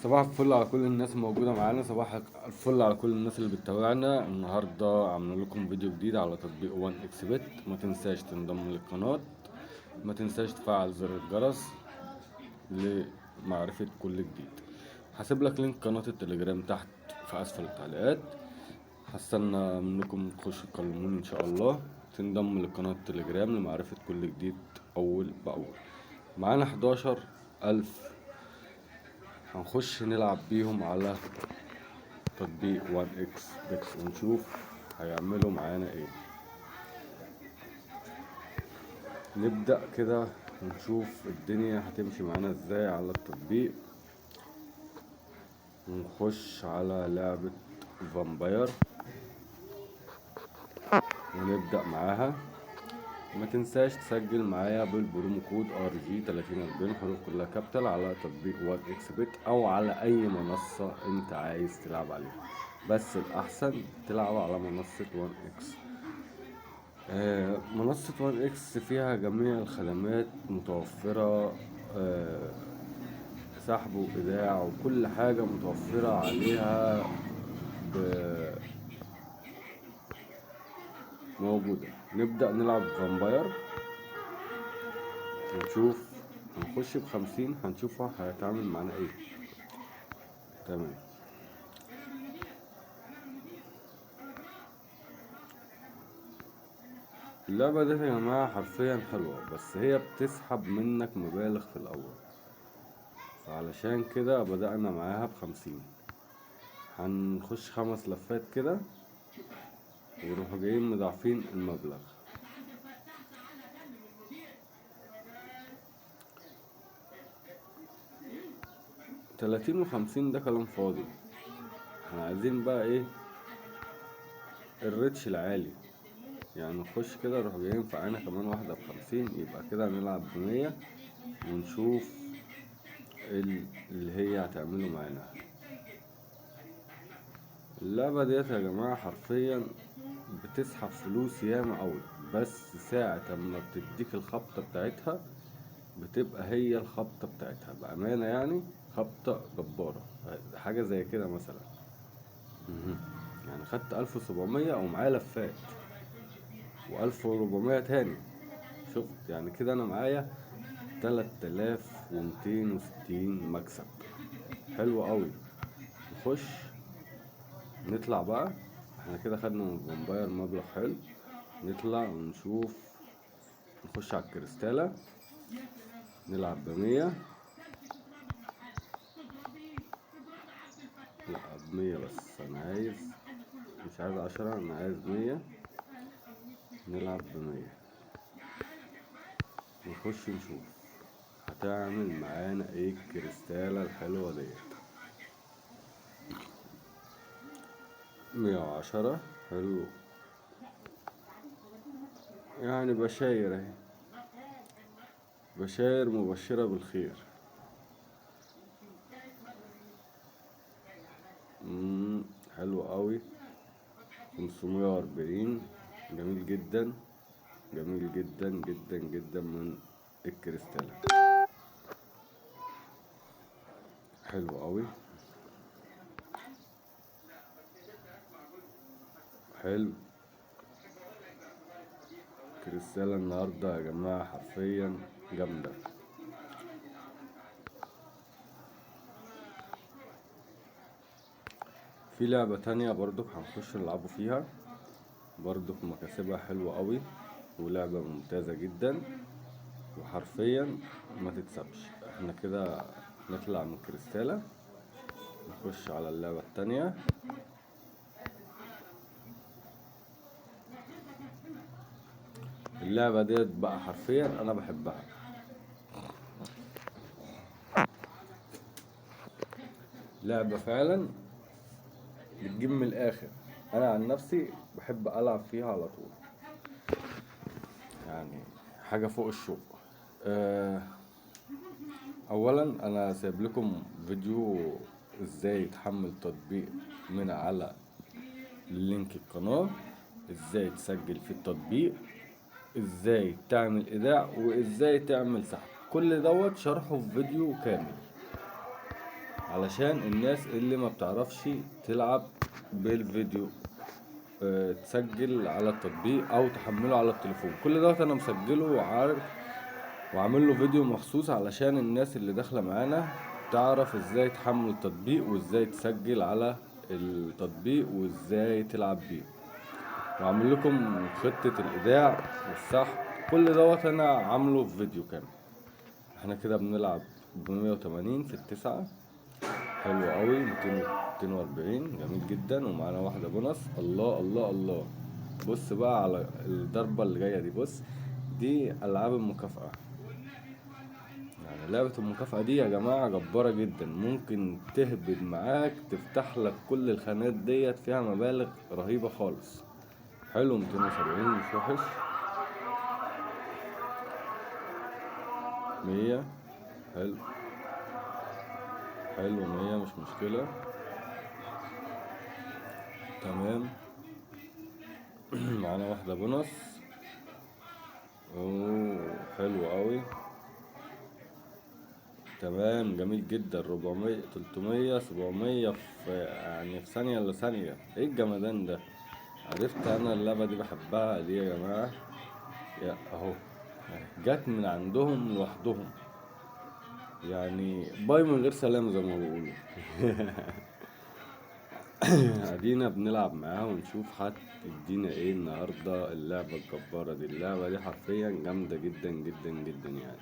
صباح الفل على كل الناس الموجودة معانا، صباح الفل على كل الناس اللي بتتابعنا. النهاردة عاملين لكم فيديو جديد على تطبيق وان اكس بت. ما تنساش تنضم للقناة، ما تنساش تفعل زر الجرس لمعرفة كل جديد. هسيب لك لينك قناة التليجرام تحت في اسفل التعليقات. هستنى منكم تخشوا تكلموني ان شاء الله، تنضم لقناة التليجرام لمعرفة كل جديد اول باول. معانا 11,000 هنخش نلعب بيهم على تطبيق وان اكس بت ونشوف هيعملوا معانا ايه. نبدأ كده ونشوف الدنيا هتمشي معانا ازاي على التطبيق. ونخش على لعبة فامباير ونبدأ معاها. ما تنساش تسجل معايا بالبرومو كود RG 3040 حروف كلها كابيتال على تطبيق وان اكس بت او على اي منصة انت عايز تلعب عليها، بس الاحسن تلعب على منصة وان اكس. منصة وان اكس فيها جميع الخدمات متوفرة، سحب وإيداع وكل حاجة متوفرة عليها موجودة. نبدأ نلعب فامباير ونشوف. هنخش ب50 هنشوف هيتعامل معانا ايه. تمام. اللعبة دي يا جماعة حرفيا حلوة، بس هي بتسحب منك مبالغ في الأول، فعلشان كده بدأنا معاها ب50. هنخش 5 لفات كده ويروحوا جايين مضاعفين المبلغ. 30 و50 ده كلام فاضي. احنا عايزين بقى ايه؟ الريتش العالي. يعني نخش كده نروح جايين فعنا كمان واحدة ب50، يبقى كده هنلعب ب100 ونشوف اللي هي هتعمله معانا. اللعبة ديت يا جماعة حرفيا بتسحب فلوس ياما اوي، بس ساعة ما بتديك الخبطة بتاعتها بتبقى هي الخبطة بتاعتها بأمانة، يعني خبطة جبارة. حاجة زي كده مثلا. يعني خدت 1700 ومعايا لفات و1400 تاني. شفت يعني كده انا معايا 3260 مكسب. حلو قوي. نخش نطلع بقى. احنا كده خدنا من فامباير مبلغ حلو. نطلع ونشوف. نخش على الكريستالة نلعب ب100. لا ب100 بس، انا عايز، مش عايز 10، انا عايز 100. نلعب ب100 نخش نشوف هتعمل معانا ايه الكريستالة الحلوة ديت. 110 حلو، يعني بشاير اهي، بشاير مبشرة بالخير. حلو قوي. 540 جميل جدا، جميل جدا جدا جدا من الكريستالة. حلو قوي. حلو. كريستالة النهاردة يا جماعة حرفيا جامدة. في لعبة تانية برضك هنخش نلعبوا فيها، برضك مكاسبها حلوة قوي ولعبة ممتازة جدا وحرفيا ما تتسابش. احنا كده نطلع من كريستالة نخش على اللعبة التانية. اللعبة ديت بقى حرفيا انا بحبها. لعبة فعلا بتجيب من الاخر. انا عن نفسي بحب العب فيها على طول، يعني حاجة فوق الشوق. أه، اولا انا سايب لكم فيديو ازاي تحمل تطبيق من على لينك القناة، ازاي تسجل في التطبيق، ازاي تعمل ايداع، وازاي تعمل سحب. كل دوت شرحه في فيديو كامل. علشان الناس اللي ما بتعرفش تلعب بالفيديو، تسجل على التطبيق او تحمله على التليفون. كل دوت انا مسجله وعارف وعامل له فيديو مخصوص علشان الناس اللي داخله معانا تعرف ازاي تحمل التطبيق وازاي تسجل على التطبيق وازاي تلعب بيه، وعامل لكم خطة الايداع والسحب. كل دوت انا عامله في فيديو كامل. احنا كده بنلعب ب 180 في التسعة، حلو قوي. 240 جميل جدا، ومعانا واحدة بونص. الله الله الله. بص بقى على الضربة اللي جاية دي، بص دي ألعاب المكافأة. يعني لعبة المكافأة دي يا جماعة جبارة جدا، ممكن تهبد معاك تفتح لك كل الخانات ديت، فيها مبالغ رهيبة خالص. حلو 270 مش وحش. 100 حلو، حلو 100 مش مشكلة، تمام. معانا واحدة بونص. اوه حلو قوي، تمام جميل جدا. 400 300 700 في يعني في ثانية الا ثانية. ايه الجمدان ده؟ عرفت انا اللعبة دي بحبها دي يا جماعة. يا اهو جت من عندهم لوحدهم، يعني باي من غير سلام زي ما بيقولوا. ادينا بنلعب معاه ونشوف هتدينا ايه النهارده اللعبة الجبارة دي. اللعبة دي حرفيا جامدة جدا جدا جدا يعني.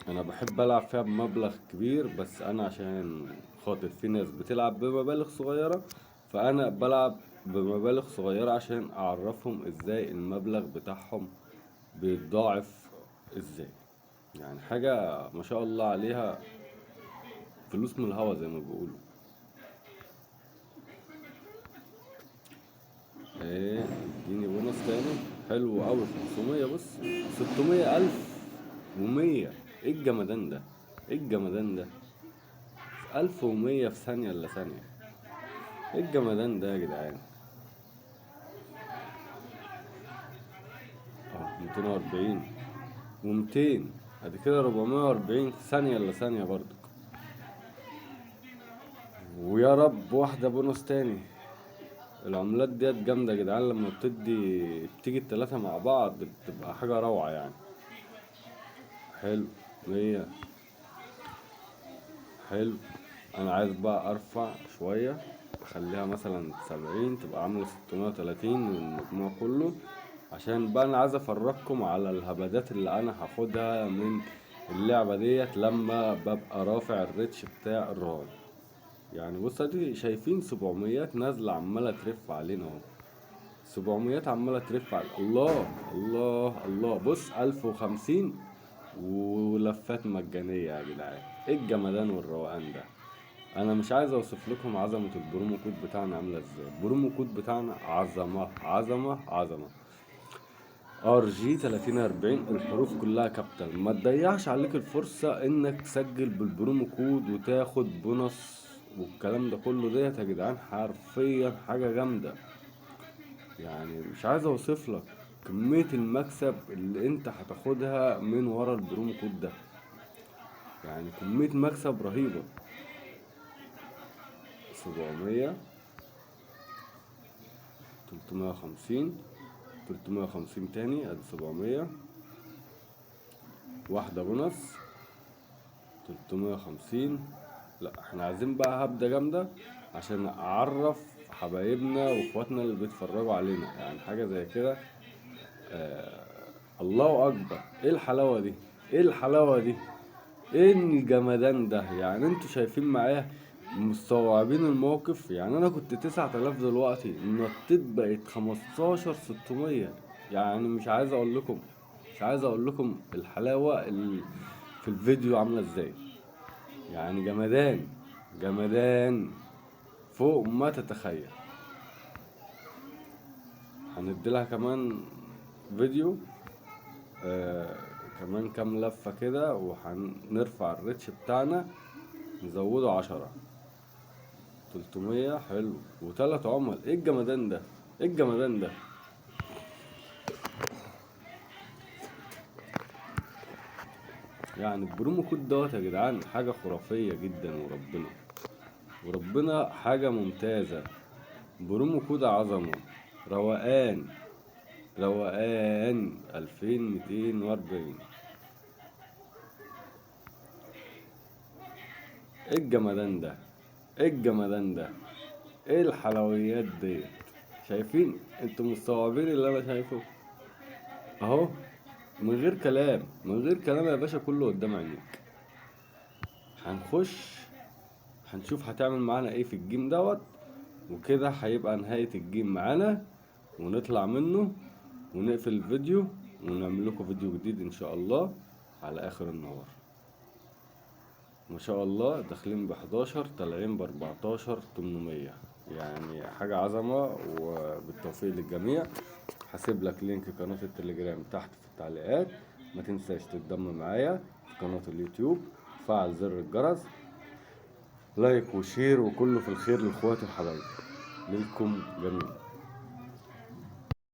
انا بحب العب فيها بمبلغ كبير، بس انا عشان خاطر في ناس بتلعب بمبالغ صغيرة، فانا بلعب بمبالغ صغيرة عشان اعرفهم ازاي المبلغ بتاعهم بيتضاعف ازاي. يعني حاجة ما شاء الله عليها، فلوس من الهوا زي ما بيقولوا. ايه اديني بونص تاني، حلو اوي. 500 بص، 600 الف و100. ايه الجمدان ده؟ ايه الجمدان ده؟ 1100 في ثانية الا ثانية. ايه الجمدان ده يا جدعان؟ اه 240 و200، ادي كده 440 في ثانية الا ثانية برضو. ويا رب واحدة بونص تاني. العملات ديت جامدة يا جدعان، لما بتيجي التلاتة مع بعض بتبقى حاجة روعة يعني. حلو 100، حلو. انا عايز بقى ارفع شوية، اخليها مثلا 70، تبقى عاملة 630 المجموع كله، عشان بقى انا عايز افرجكم على الهبدات اللي انا هاخدها من اللعبة ديت لما ببقى رافع الريتش بتاع الرهان. يعني بص ادي شايفين 700 نازلة عمالة ترف علينا اهو. 700 عمالة ترف على الله الله الله. بص 1050 ولفات مجانية يا جدعان. ايه الجمدان والروقان ده؟ انا مش عايز اوصف لكم عظمة البرومو كود بتاعنا عاملة ازاي. البرومو كود بتاعنا عظمة عظمة عظمة. ار جي 3040، الحروف كلها كابيتال. ما تضيعش عليك الفرصة انك تسجل بالبرومو كود وتاخد بونص والكلام ده كله ديت يا جدعان. حرفيا حاجة جامدة، يعني مش عايز اوصف لك كمية المكسب اللي انت هتاخدها من ورا البرومو كود ده. يعني كمية مكسب رهيبة. 700 350 350 تاني ادي 700. واحدة بونص 350. لا احنا عايزين بقى هبدة جامدة عشان اعرف حبايبنا واخواتنا اللي بيتفرجوا علينا، يعني حاجة زي كده. الله اكبر، ايه الحلاوة دي؟ ايه الحلاوة دي؟ ايه الجمدان ده؟ يعني انتوا شايفين معايا مستوعبين الموقف؟ يعني انا كنت 9000 دلوقتي نطيت بقت 15 600. يعني مش عايز اقول لكم الحلاوة اللي في الفيديو عاملة ازاي. يعني جمدان جمدان فوق ما تتخيل. هنديلها كمان فيديو، كمان كام لفة كده وهنرفع الريتش بتاعنا، نزوده 10. 300 حلو وتلات عمل. ايه الجمدان ده؟ ايه الجمدان ده؟ يعني البرومو كود دوت يا جدعان حاجة خرافية جدا، وربنا حاجة ممتازة. برومو كود عظمة، روقان 2240. ايه الجمدان ده، ايه الجمدان ده، ايه الحلويات دي؟ شايفين انتوا مستوعبين اللي انا شايفه اهو؟ من غير كلام، من غير كلام يا باشا، كله قدام عينيك. هنخش هنشوف هتعمل معانا ايه في الجيم دوت، وكده هيبقى نهاية الجيم معانا، ونطلع منه ونقفل الفيديو، ونعمل لكم فيديو جديد ان شاء الله على اخر النهار. ما شاء الله داخلين ب11 طالعين ب14800، يعني حاجة عظمة. وبالتوفيق للجميع. هسيب لك لينك قناة التليجرام تحت في التعليقات. ما تنساش تتضم معايا في قناة اليوتيوب، فعل زر الجرس، لايك وشير، وكله في الخير لاخواتي وحبايبي، ليكم جميعا.